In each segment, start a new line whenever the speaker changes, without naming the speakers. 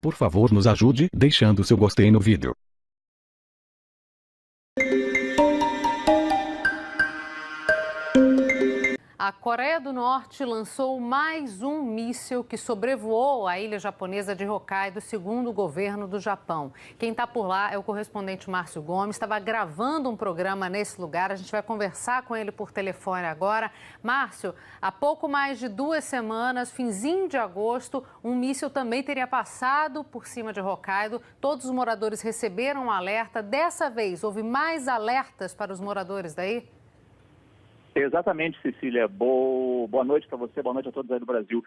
Por favor, nos ajude deixando seu gostei no vídeo.
A Coreia do Norte lançou mais um míssil que sobrevoou a ilha japonesa de Hokkaido, segundo o governo do Japão. Quem está por lá é o correspondente Márcio Gomes, estava gravando um programa nesse lugar. A gente vai conversar com ele por telefone agora. Márcio, há pouco mais de 2 semanas, finzinho de agosto, um míssil também teria passado por cima de Hokkaido. Todos os moradores receberam um alerta. Dessa vez, houve mais alertas para os moradores daí?
Exatamente, Cecília. Boa noite para você, boa noite a todos aí do Brasil.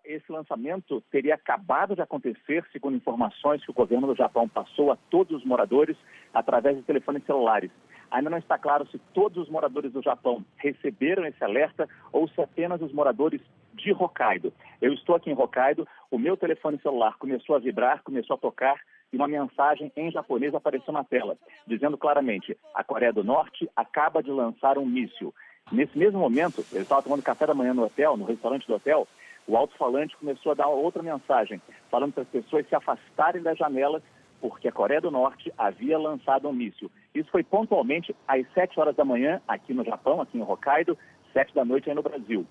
Esse lançamento teria acabado de acontecer, segundo informações que o governo do Japão passou a todos os moradores através de telefones celulares. Ainda não está claro se todos os moradores do Japão receberam esse alerta ou se apenas os moradores de Hokkaido. Eu estou aqui em Hokkaido, o meu telefone celular começou a vibrar, começou a tocar e uma mensagem em japonês apareceu na tela, dizendo claramente: a Coreia do Norte acaba de lançar um míssil. Nesse mesmo momento, eu estava tomando café da manhã no hotel, no restaurante do hotel, o alto-falante começou a dar outra mensagem, falando para as pessoas se afastarem das janelas, porque a Coreia do Norte havia lançado um míssil. Isso foi pontualmente às 7 horas da manhã, aqui no Japão, aqui em Hokkaido, 7 da noite aí no Brasil.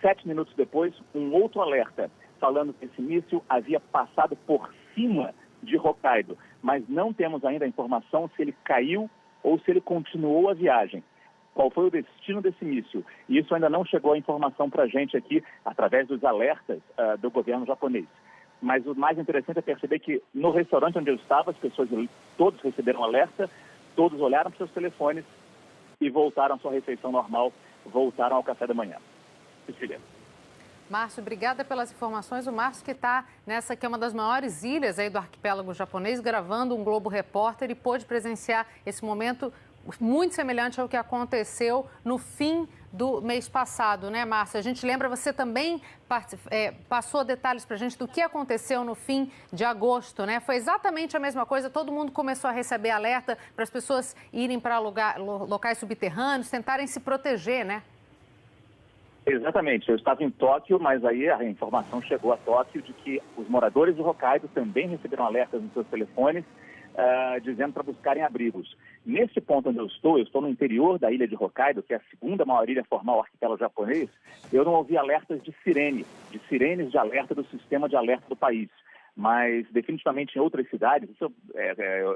7 minutos depois, um outro alerta, falando que esse míssil havia passado por cima de Hokkaido, mas não temos ainda a informação se ele caiu ou se ele continuou a viagem. Qual foi o destino desse míssil? E isso ainda não chegou a informação para a gente aqui, através dos alertas do governo japonês. Mas o mais interessante é perceber que no restaurante onde eu estava, as pessoas, todos receberam alerta, todos olharam para seus telefones e voltaram à sua refeição normal, voltaram ao café da manhã. Cecília.
Márcio, obrigada pelas informações. O Márcio que está nessa que é uma das maiores ilhas aí do arquipélago japonês, gravando um Globo Repórter e pôde presenciar esse momento muito semelhante ao que aconteceu no fim do mês passado, né, Márcio? A gente lembra, você também passou detalhes para a gente do que aconteceu no fim de agosto, né? Foi exatamente a mesma coisa, todo mundo começou a receber alerta para as pessoas irem para locais subterrâneos, tentarem se proteger, né?
Exatamente, eu estava em Tóquio, mas aí a informação chegou a Tóquio de que os moradores de Hokkaido também receberam alertas nos seus telefones, dizendo para buscarem abrigos. Nesse ponto onde eu estou no interior da ilha de Hokkaido, que é a segunda maior ilha formal arquipélago japonês, eu não ouvi alertas de sirenes de alerta do sistema de alerta do país. Mas definitivamente em outras cidades, isso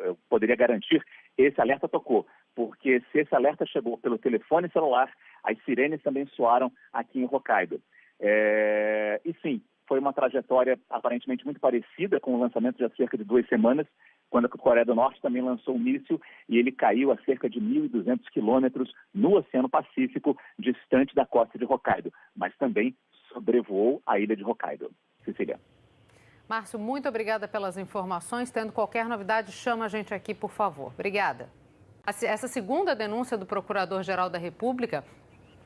eu poderia garantir, esse alerta tocou, porque se esse alerta chegou pelo telefone celular, as sirenes também soaram aqui em Hokkaido. E sim, foi uma trajetória aparentemente muito parecida com o lançamento de há cerca de 2 semanas, quando a Coreia do Norte também lançou um míssil e ele caiu a cerca de 1.200 quilômetros no Oceano Pacífico, distante da costa de Hokkaido, mas também sobrevoou a ilha de Hokkaido. Cecília.
Márcio, muito obrigada pelas informações. Tendo qualquer novidade, chama a gente aqui, por favor. Obrigada. Essa segunda denúncia do Procurador-Geral da República,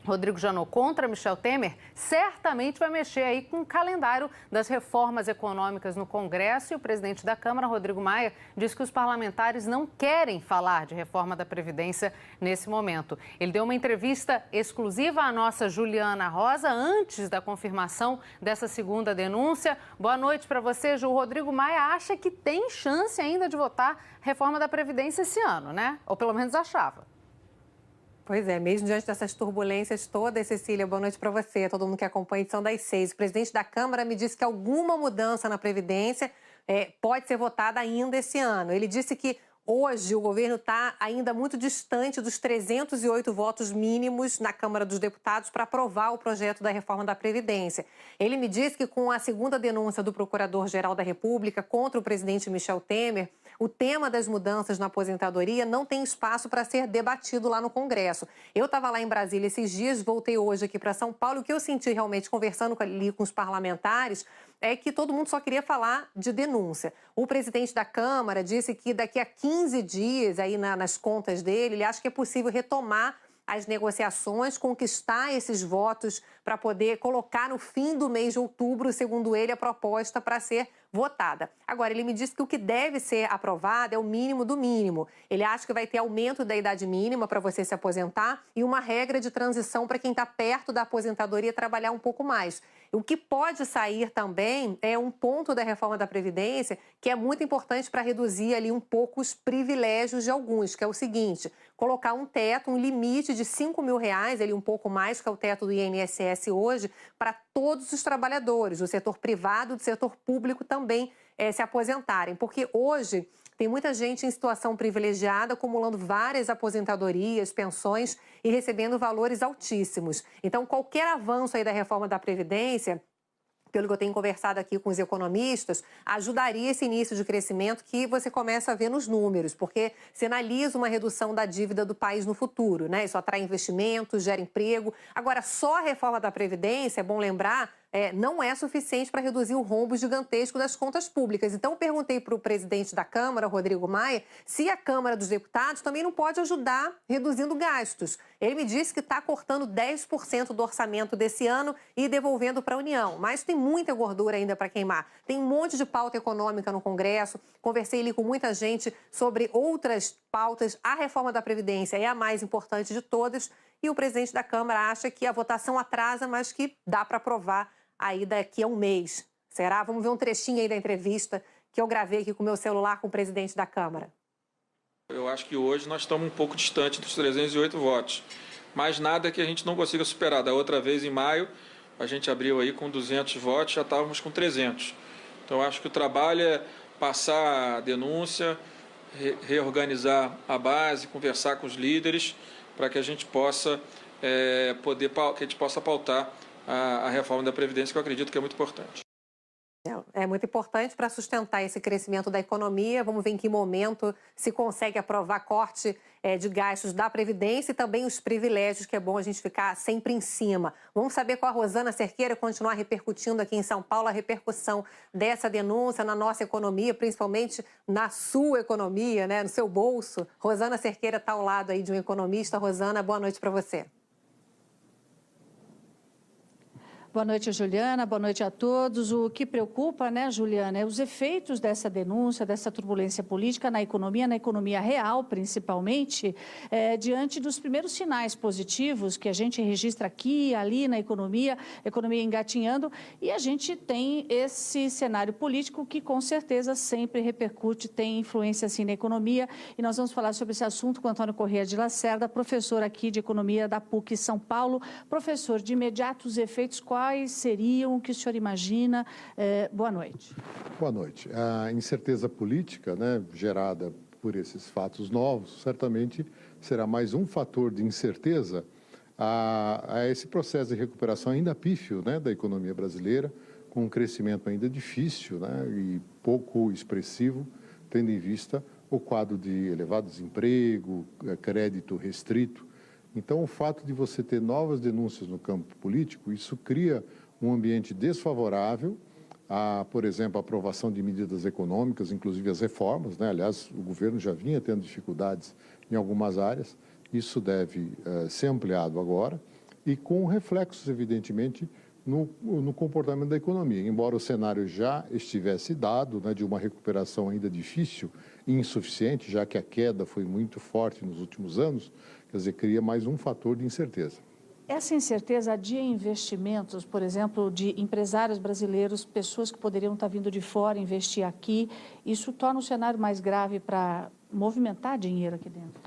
Rodrigo Janot, contra Michel Temer, certamente vai mexer aí com o calendário das reformas econômicas no Congresso. E o presidente da Câmara, Rodrigo Maia, disse que os parlamentares não querem falar de reforma da Previdência nesse momento. Ele deu uma entrevista exclusiva à nossa Juliana Rosa antes da confirmação dessa segunda denúncia. Boa noite para você, Ju. O Rodrigo Maia acha que tem chance ainda de votar reforma da Previdência esse ano, né? Ou pelo menos achava.
Pois é, mesmo diante dessas turbulências todas, Cecília, boa noite para você, todo mundo que acompanha a edição das 6. O presidente da Câmara me disse que alguma mudança na Previdência pode ser votada ainda esse ano. Ele disse que hoje o governo está ainda muito distante dos 308 votos mínimos na Câmara dos Deputados para aprovar o projeto da reforma da Previdência. Ele me disse que com a segunda denúncia do Procurador-Geral da República contra o presidente Michel Temer, o tema das mudanças na aposentadoria não tem espaço para ser debatido lá no Congresso. Eu estava lá em Brasília esses dias, voltei hoje aqui para São Paulo. O que eu senti realmente conversando ali com os parlamentares é que todo mundo só queria falar de denúncia. O presidente da Câmara disse que daqui a 15 dias, aí nas contas dele, ele acha que é possível retomar as negociações, conquistar esses votos para poder colocar no fim do mês de outubro, segundo ele, a proposta para ser votada. Agora, ele me disse que o que deve ser aprovado é o mínimo do mínimo. Ele acha que vai ter aumento da idade mínima para você se aposentar e uma regra de transição para quem está perto da aposentadoria trabalhar um pouco mais. O que pode sair também é um ponto da reforma da Previdência que é muito importante para reduzir ali um pouco os privilégios de alguns, que é o seguinte: colocar um teto, um limite de R$5.000, ali um pouco mais que é o teto do INSS hoje, para todos os trabalhadores, do setor privado e do setor público também se aposentarem. Porque hoje tem muita gente em situação privilegiada, acumulando várias aposentadorias, pensões e recebendo valores altíssimos. Então, qualquer avanço aí da reforma da Previdência, pelo que eu tenho conversado aqui com os economistas, ajudaria esse início de crescimento que você começa a ver nos números, porque sinaliza uma redução da dívida do país no futuro, né? Isso atrai investimentos, gera emprego. Agora, só a reforma da Previdência, é bom lembrar, não é suficiente para reduzir o rombo gigantesco das contas públicas. Então, eu perguntei para o presidente da Câmara, Rodrigo Maia, se a Câmara dos Deputados também não pode ajudar reduzindo gastos. Ele me disse que está cortando 10% do orçamento desse ano e devolvendo para a União. Mas tem muita gordura ainda para queimar. Tem um monte de pauta econômica no Congresso. Conversei ali com muita gente sobre outras pautas. A reforma da Previdência é a mais importante de todas. E o presidente da Câmara acha que a votação atrasa, mas que dá para aprovar aí daqui a um mês. Será? Vamos ver um trechinho aí da entrevista que eu gravei aqui com o meu celular com o presidente da Câmara.
Eu acho que hoje nós estamos um pouco distante dos 308 votos. Mas nada que a gente não consiga superar. Da outra vez, em maio, a gente abriu aí com 200 votos, já estávamos com 300. Então, eu acho que o trabalho é passar a denúncia, reorganizar a base, conversar com os líderes, para que a gente possa pautar a reforma da Previdência, que eu acredito que é muito importante.
É muito importante para sustentar esse crescimento da economia. Vamos ver em que momento se consegue aprovar corte de gastos da Previdência e também os privilégios, que é bom a gente ficar sempre em cima. Vamos saber com a Rosana Cerqueira, continuar repercutindo aqui em São Paulo a repercussão dessa denúncia na nossa economia, principalmente na sua economia, né, no seu bolso. Rosana Cerqueira está ao lado aí de um economista. Rosana, boa noite para você.
Boa noite, Juliana. Boa noite a todos. O que preocupa, né, Juliana, é os efeitos dessa denúncia, dessa turbulência política na economia real, principalmente, diante dos primeiros sinais positivos que a gente registra aqui e ali na economia engatinhando, e a gente tem esse cenário político que, com certeza, sempre repercute, tem influência, assim, na economia. E nós vamos falar sobre esse assunto com Antônio Corrêa de Lacerda, professor aqui de Economia da PUC São Paulo. Professor, de imediato, os efeitos quais seriam, o que o senhor imagina? Boa noite.
Boa noite. A incerteza política, né, gerada por esses fatos novos, certamente será mais um fator de incerteza a esse processo de recuperação ainda pífio, né, da economia brasileira, com um crescimento ainda difícil, né, e pouco expressivo, tendo em vista o quadro de elevado desemprego, crédito restrito. Então, o fato de você ter novas denúncias no campo político, isso cria um ambiente desfavorável a, por exemplo, a aprovação de medidas econômicas, inclusive as reformas, né? Aliás, o governo já vinha tendo dificuldades em algumas áreas, isso deve ser ampliado agora, e com reflexos, evidentemente, no comportamento da economia. Embora o cenário já estivesse dado, né, de uma recuperação ainda difícil e insuficiente, já que a queda foi muito forte nos últimos anos, quer dizer, cria mais um fator de incerteza.
Essa incerteza adia investimentos, por exemplo, de empresários brasileiros, pessoas que poderiam estar vindo de fora investir aqui. Isso torna o cenário mais grave para movimentar dinheiro aqui dentro?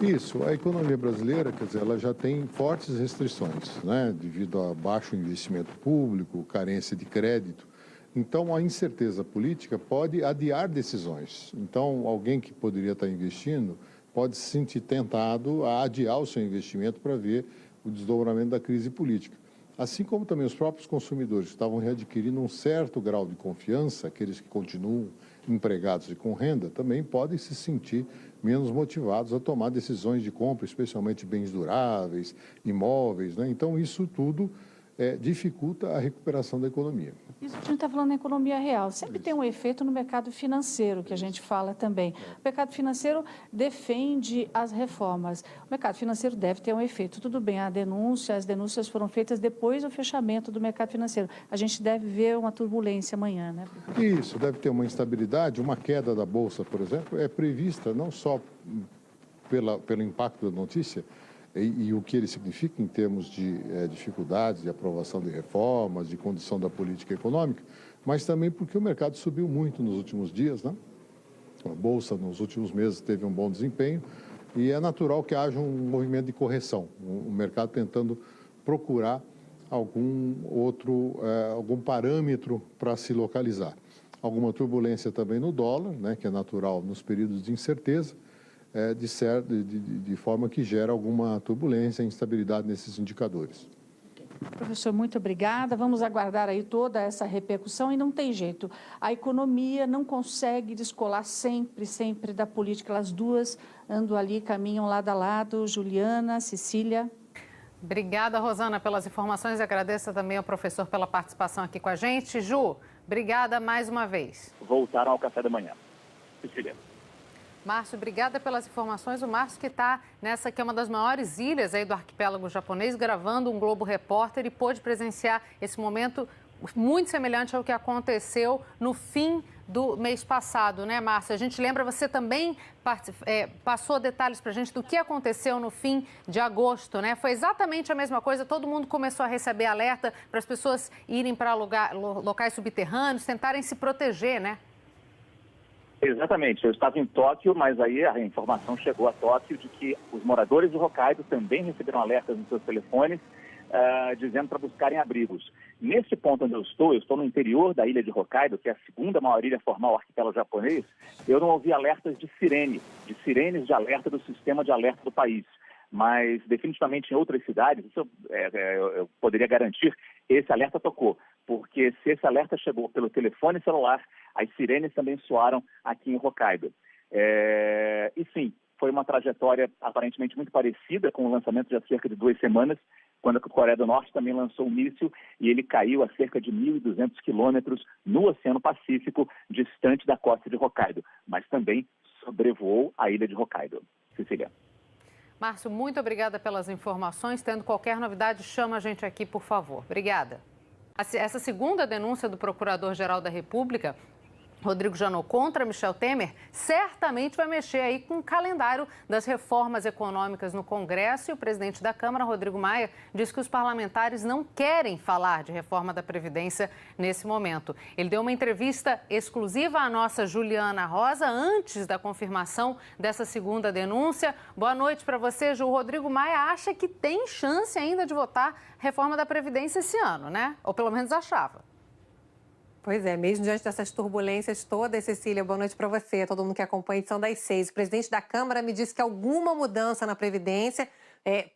Isso. A economia brasileira, quer dizer, ela já tem fortes restrições, né, devido a baixo investimento público, carência de crédito. Então, a incerteza política pode adiar decisões. Então, alguém que poderia estar investindo pode se sentir tentado a adiar o seu investimento para ver o desdobramento da crise política. Assim como também os próprios consumidores estavam readquirindo um certo grau de confiança, aqueles que continuam empregados e com renda, também podem se sentir menos motivados a tomar decisões de compra, especialmente bens duráveis, imóveis, né? Então, isso tudo dificulta a recuperação da economia.
Isso a gente está falando da economia real. Sempre tem um efeito no mercado financeiro, que a gente fala também. O mercado financeiro defende as reformas. O mercado financeiro deve ter um efeito. Tudo bem, as denúncias foram feitas depois do fechamento do mercado financeiro. A gente deve ver uma turbulência amanhã, né?
Isso, deve ter uma instabilidade. Uma queda da Bolsa, por exemplo, é prevista não só pelo impacto da notícia, e o que ele significa em termos de dificuldades de aprovação de reformas, de condição da política econômica, mas também porque o mercado subiu muito nos últimos dias, né? A Bolsa nos últimos meses teve um bom desempenho e é natural que haja um movimento de correção, o mercado tentando procurar algum parâmetro para se localizar. Alguma turbulência também no dólar, né, que é natural nos períodos de incerteza, de forma que gera alguma turbulência e instabilidade nesses indicadores.
Professor, muito obrigada. Vamos aguardar aí toda essa repercussão e não tem jeito. A economia não consegue descolar sempre da política. Elas duas andam ali, caminham lado a lado. Juliana, Cecília.
Obrigada, Rosana, pelas informações. Agradeço também ao professor pela participação aqui com a gente. Ju, obrigada mais uma vez.
Voltaram ao café da manhã. Cecília.
Márcio, obrigada pelas informações. O Márcio que está nessa que é uma das maiores ilhas aí do arquipélago japonês, gravando um Globo Repórter e pôde presenciar esse momento muito semelhante ao que aconteceu no fim do mês passado, né, Márcio? A gente lembra, você também passou detalhes para a gente do que aconteceu no fim de agosto, né? Foi exatamente a mesma coisa, todo mundo começou a receber alerta para as pessoas irem para locais subterrâneos, tentarem se proteger, né?
Exatamente, eu estava em Tóquio, mas aí a informação chegou a Tóquio de que os moradores de Hokkaido também receberam alertas nos seus telefones, dizendo para buscarem abrigos. Nesse ponto onde eu estou no interior da ilha de Hokkaido, que é a segunda maior ilha formal do arquipélago japonês, eu não ouvi alertas de sirenes de alerta do sistema de alerta do país. Mas definitivamente em outras cidades, isso eu poderia garantir, esse alerta tocou, porque se esse alerta chegou pelo telefone celular, as sirenes também soaram aqui em Hokkaido. E sim, foi uma trajetória aparentemente muito parecida com o lançamento de há cerca de 2 semanas, quando a Coreia do Norte também lançou um míssil e ele caiu a cerca de 1.200 quilômetros no Oceano Pacífico, distante da costa de Hokkaido, mas também sobrevoou a ilha de Hokkaido. Cecília.
Márcio, muito obrigada pelas informações. Tendo qualquer novidade, chama a gente aqui, por favor. Obrigada. Essa segunda denúncia do Procurador-Geral da República, Rodrigo Janot, contra Michel Temer, certamente vai mexer aí com o calendário das reformas econômicas no Congresso. E o presidente da Câmara, Rodrigo Maia, diz que os parlamentares não querem falar de reforma da Previdência nesse momento. Ele deu uma entrevista exclusiva à nossa Juliana Rosa antes da confirmação dessa segunda denúncia. Boa noite para você, Ju. O Rodrigo Maia acha que tem chance ainda de votar reforma da Previdência esse ano, né? Ou pelo menos achava.
Pois é, mesmo diante dessas turbulências todas, Cecília, boa noite para você, todo mundo que acompanha a edição das 6. O presidente da Câmara me disse que alguma mudança na Previdência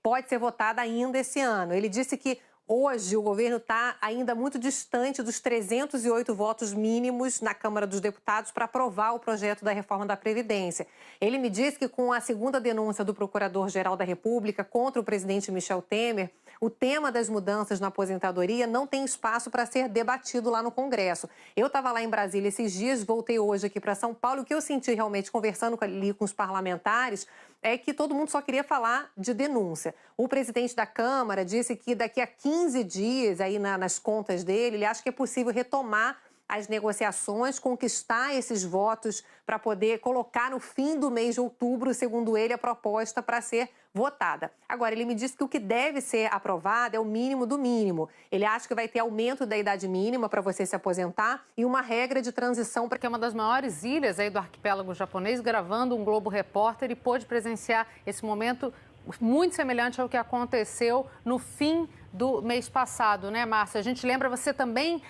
pode ser votada ainda esse ano. Ele disse que hoje o governo está ainda muito distante dos 308 votos mínimos na Câmara dos Deputados para aprovar o projeto da reforma da Previdência. Ele me disse que com a segunda denúncia do Procurador-Geral da República contra o presidente Michel Temer, o tema das mudanças na aposentadoria não tem espaço para ser debatido lá no Congresso. Eu estava lá em Brasília esses dias, voltei hoje aqui para São Paulo. O que eu senti realmente conversando ali com os parlamentares é que todo mundo só queria falar de denúncia. O presidente da Câmara disse que daqui a 15 dias, aí nas contas dele, ele acha que é possível retomar as negociações, conquistar esses votos para poder colocar no fim do mês de outubro, segundo ele, a proposta para ser votada. Agora, ele me disse que o que deve ser aprovado é o mínimo do mínimo. Ele acha que vai ter aumento da idade mínima para você se aposentar e uma regra de transição para
que é uma das maiores ilhas aí do arquipélago japonês, gravando um Globo Repórter e pôde presenciar esse momento muito semelhante ao que aconteceu no fim do mês passado, né, Márcia? A gente lembra, você também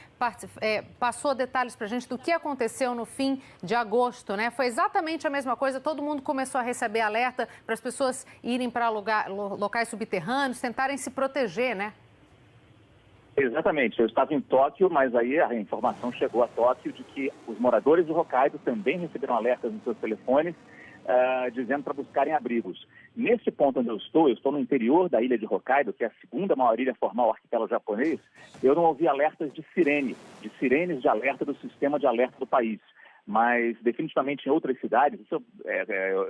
passou detalhes para a gente do que aconteceu no fim de agosto, né? Foi exatamente a mesma coisa, todo mundo começou a receber alerta para as pessoas irem para locais subterrâneos, tentarem se proteger, né?
Exatamente, eu estava em Tóquio, mas aí a informação chegou a Tóquio de que os moradores de Hokkaido também receberam alertas nos seus telefones, dizendo para buscarem abrigos. Nesse ponto onde eu estou no interior da ilha de Hokkaido, que é a segunda maior ilha formal do arquipélago japonês, eu não ouvi alertas de sirenes de alerta do sistema de alerta do país. Mas definitivamente em outras cidades, isso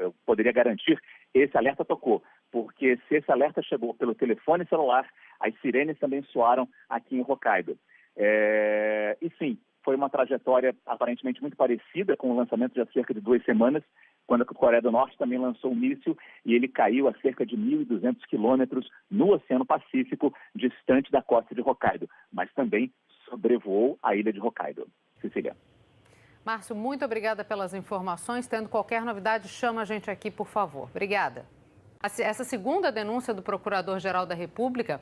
eu poderia garantir, esse alerta tocou, porque se esse alerta chegou pelo telefone celular, as sirenes também soaram aqui em Hokkaido. E sim, foi uma trajetória aparentemente muito parecida com o lançamento de há cerca de 2 semanas, quando a Coreia do Norte também lançou um míssil e ele caiu a cerca de 1.200 quilômetros no Oceano Pacífico, distante da costa de Hokkaido, mas também sobrevoou a ilha de Hokkaido. Cecília.
Márcio, muito obrigada pelas informações. Tendo qualquer novidade, chama a gente aqui, por favor. Obrigada. Essa segunda denúncia do Procurador-Geral da República,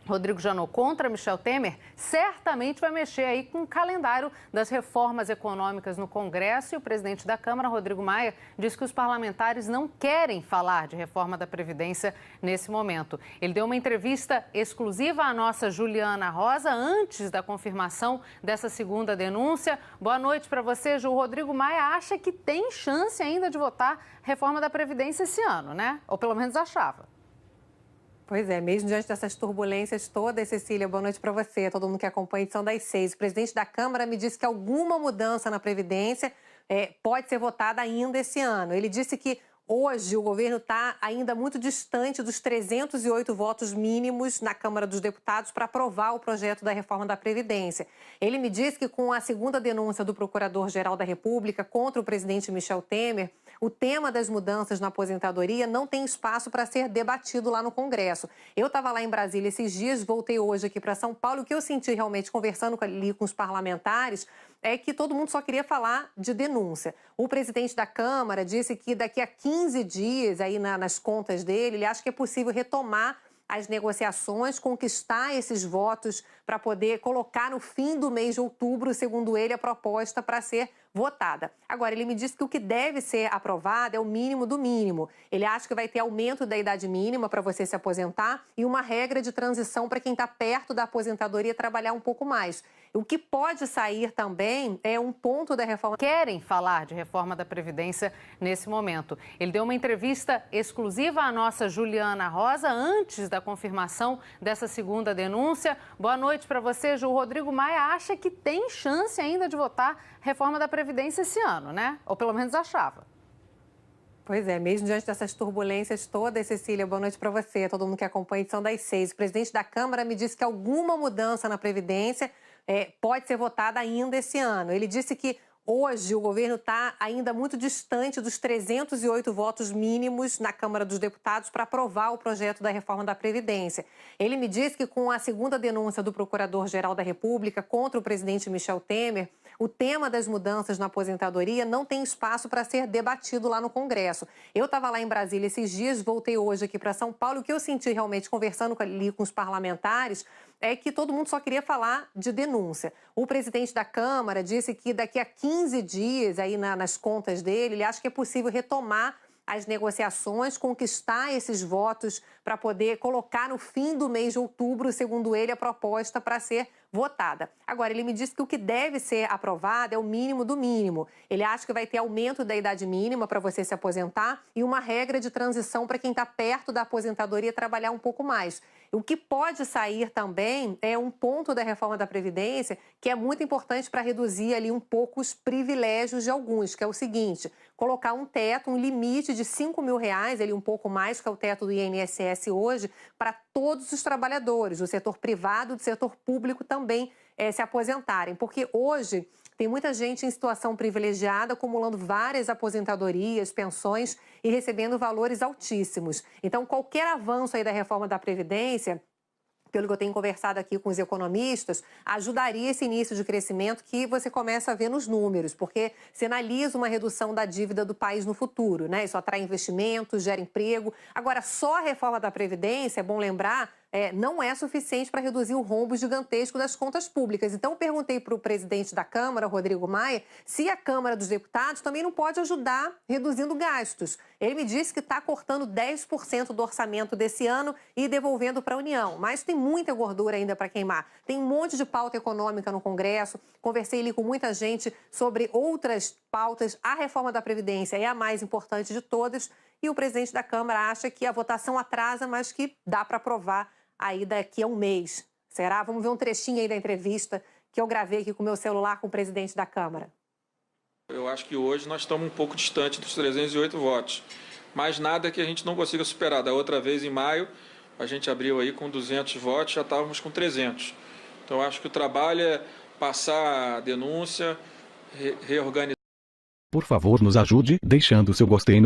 Rodrigo Janot, contra Michel Temer, certamente vai mexer aí com o calendário das reformas econômicas no Congresso. E o presidente da Câmara, Rodrigo Maia, disse que os parlamentares não querem falar de reforma da Previdência nesse momento. Ele deu uma entrevista exclusiva à nossa Juliana Rosa antes da confirmação dessa segunda denúncia. Boa noite para você, Ju. O Rodrigo Maia acha que tem chance ainda de votar reforma da Previdência esse ano, né? Ou pelo menos achava.
Pois é, mesmo diante dessas turbulências todas, Cecília, boa noite para você, todo mundo que acompanha a edição das 6. O presidente da Câmara me disse que alguma mudança na Previdência pode ser votada ainda esse ano. Ele disse que hoje o governo está ainda muito distante dos 308 votos mínimos na Câmara dos Deputados para aprovar o projeto da reforma da Previdência. Ele me disse que com a segunda denúncia do Procurador-Geral da República contra o presidente Michel Temer, o tema das mudanças na aposentadoria não tem espaço para ser debatido lá no Congresso. Eu estava lá em Brasília esses dias, voltei hoje aqui para São Paulo. O que eu senti realmente conversando ali com os parlamentares é que todo mundo só queria falar de denúncia. O presidente da Câmara disse que daqui a 15 dias, aí nas contas dele, ele acha que é possível retomar as negociações, conquistar esses votos para poder colocar no fim do mês de outubro, segundo ele, a proposta para ser votada. Agora, ele me disse que o que deve ser aprovado é o mínimo do mínimo. Ele acha que vai ter aumento da idade mínima para você se aposentar e uma regra de transição para quem está perto da aposentadoria trabalhar um pouco mais. O que pode sair também é um ponto da reforma.
Querem falar de reforma da Previdência nesse momento. Ele deu uma entrevista exclusiva à nossa Juliana Rosa antes da confirmação dessa segunda denúncia. Boa noite para você, Ju. O Rodrigo Maia acha que tem chance ainda de votar reforma da Previdência esse ano, né? Ou pelo menos achava.
Pois é, mesmo diante dessas turbulências todas, Cecília, boa noite para você, todo mundo que acompanha a edição das 6. O presidente da Câmara me disse que alguma mudança na Previdência pode ser votada ainda esse ano. Ele disse que hoje o governo está ainda muito distante dos 308 votos mínimos na Câmara dos Deputados para aprovar o projeto da reforma da Previdência. Ele me disse que com a segunda denúncia do Procurador-Geral da República contra o presidente Michel Temer, o tema das mudanças na aposentadoria não tem espaço para ser debatido lá no Congresso. Eu estava lá em Brasília esses dias, voltei hoje aqui para São Paulo. O que eu senti realmente conversando ali com os parlamentares é que todo mundo só queria falar de denúncia. O presidente da Câmara disse que daqui a 15 dias, aí nas contas dele, ele acha que é possível retomar as negociações, conquistar esses votos para poder colocar no fim do mês de outubro, segundo ele, a proposta para ser votada. Agora, ele me disse que o que deve ser aprovado é o mínimo do mínimo. Ele acha que vai ter aumento da idade mínima para você se aposentar e uma regra de transição para quem está perto da aposentadoria trabalhar um pouco mais. O que pode sair também é um ponto da reforma da Previdência que é muito importante para reduzir ali um pouco os privilégios de alguns, que é o seguinte: colocar um teto, um limite de R$5.000, ali um pouco mais que é o teto do INSS hoje, para todos os trabalhadores, do setor privado e do setor público também se aposentarem. Porque hoje tem muita gente em situação privilegiada, acumulando várias aposentadorias, pensões e recebendo valores altíssimos. Então, qualquer avanço aí da reforma da Previdência, pelo que eu tenho conversado aqui com os economistas, ajudaria esse início de crescimento que você começa a ver nos números, porque sinaliza uma redução da dívida do país no futuro, né? Isso atrai investimentos, gera emprego. Agora, só a reforma da Previdência, é bom lembrar, não é suficiente para reduzir o rombo gigantesco das contas públicas. Então, eu perguntei para o presidente da Câmara, Rodrigo Maia, se a Câmara dos Deputados também não pode ajudar reduzindo gastos. Ele me disse que está cortando 10% do orçamento desse ano e devolvendo para a União. Mas tem muita gordura ainda para queimar. Tem um monte de pauta econômica no Congresso. Conversei ali com muita gente sobre outras pautas. A reforma da Previdência é a mais importante de todas. E o presidente da Câmara acha que a votação atrasa, mas que dá para aprovar aí daqui a um mês. Será? Vamos ver um trechinho aí da entrevista que eu gravei aqui com o meu celular com o presidente da Câmara.
Eu acho que hoje nós estamos um pouco distante dos 308 votos, mas nada que a gente não consiga superar. Da outra vez, em maio, a gente abriu aí com 200 votos, já estávamos com 300. Então, eu acho que o trabalho passar a denúncia, reorganizar.
Por favor, nos ajude deixando seu gostei no